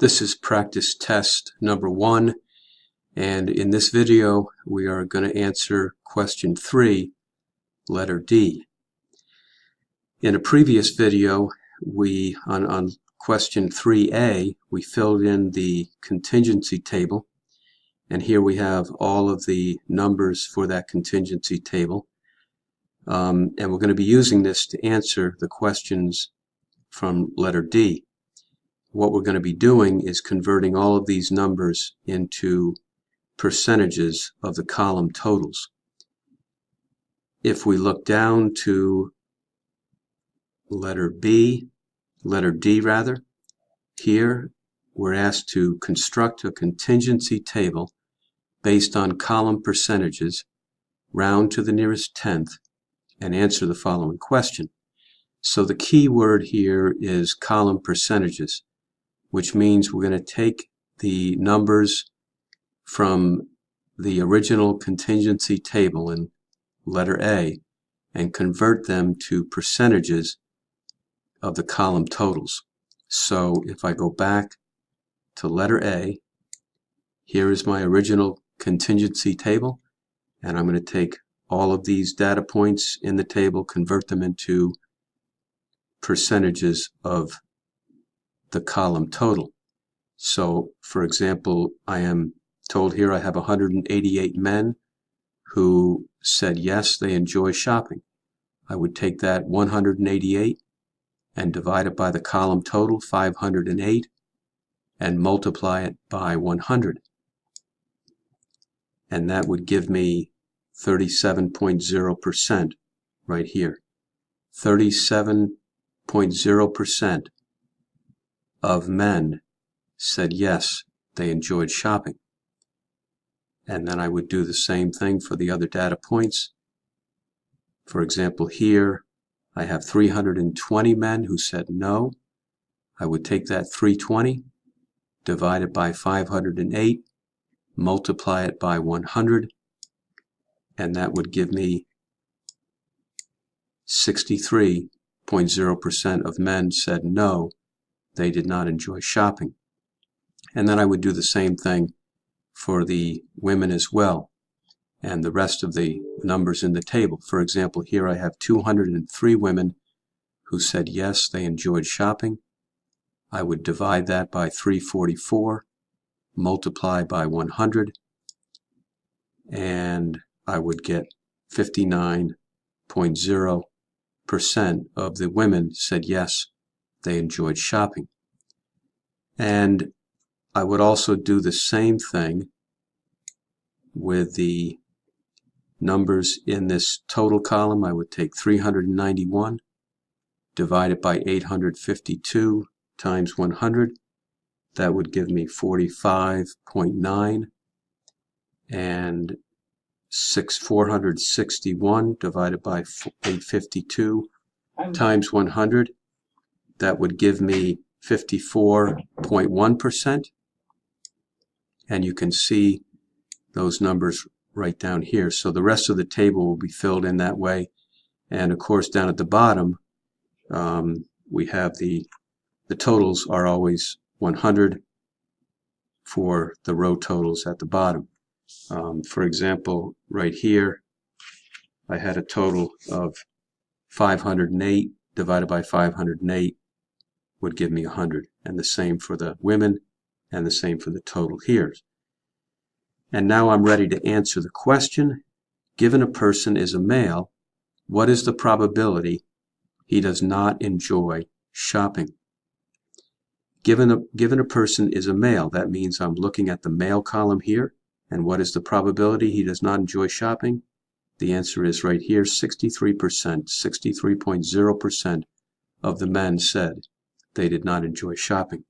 This is practice test number 1, and in this video we are going to answer question 3, letter D. In a previous video on question 3A we filled in the contingency table, and here we have all of the numbers for that contingency table, and we're going to be using this to answer the questions from letter D. What we're going to be doing is converting all of these numbers into percentages of the column totals. If we look down to letter D, here we're asked to construct a contingency table based on column percentages, round to the nearest tenth, and answer the following question. So the key word here is column percentages, which means we're going to take the numbers from the original contingency table in letter A and convert them to percentages of the column totals. So if I go back to letter A, here is my original contingency table, and I'm going to take all of these data points in the table, convert them into percentages of the column total. So for example, I am told here I have 188 men who said yes, they enjoy shopping. I would take that 188 and divide it by the column total, 508, and multiply it by 100. And that would give me 37.0% right here. 37.0% of men said yes, they enjoyed shopping. And then I would do the same thing for the other data points. For example, here I have 320 men who said no. I would take that 320, divide it by 508, multiply it by 100, and that would give me 63.0% of men said no, they did not enjoy shopping. And then I would do the same thing for the women as well, and the rest of the numbers in the table. For example, here I have 203 women who said yes, they enjoyed shopping. I would divide that by 344, multiply by 100, and I would get 59.0% of the women said yes, they enjoyed shopping. And I would also do the same thing with the numbers in this total column. I would take 391, divide it by 852 times 100. That would give me 45.9, and 461 divided by 852 times 100. That would give me 54.1%, and you can see those numbers right down here. So the rest of the table will be filled in that way, and of course down at the bottom we have the totals are always 100 for the row totals at the bottom. For example, right here I had a total of 508 divided by 508 would give me 100, and the same for the women, and the same for the total here. And now I'm ready to answer the question. Given a person is a male, what is the probability he does not enjoy shopping? Given a person is a male, that means I'm looking at the male column here, and what is the probability he does not enjoy shopping? The answer is right here, 63%, 63.0% of the men said they did not enjoy shopping.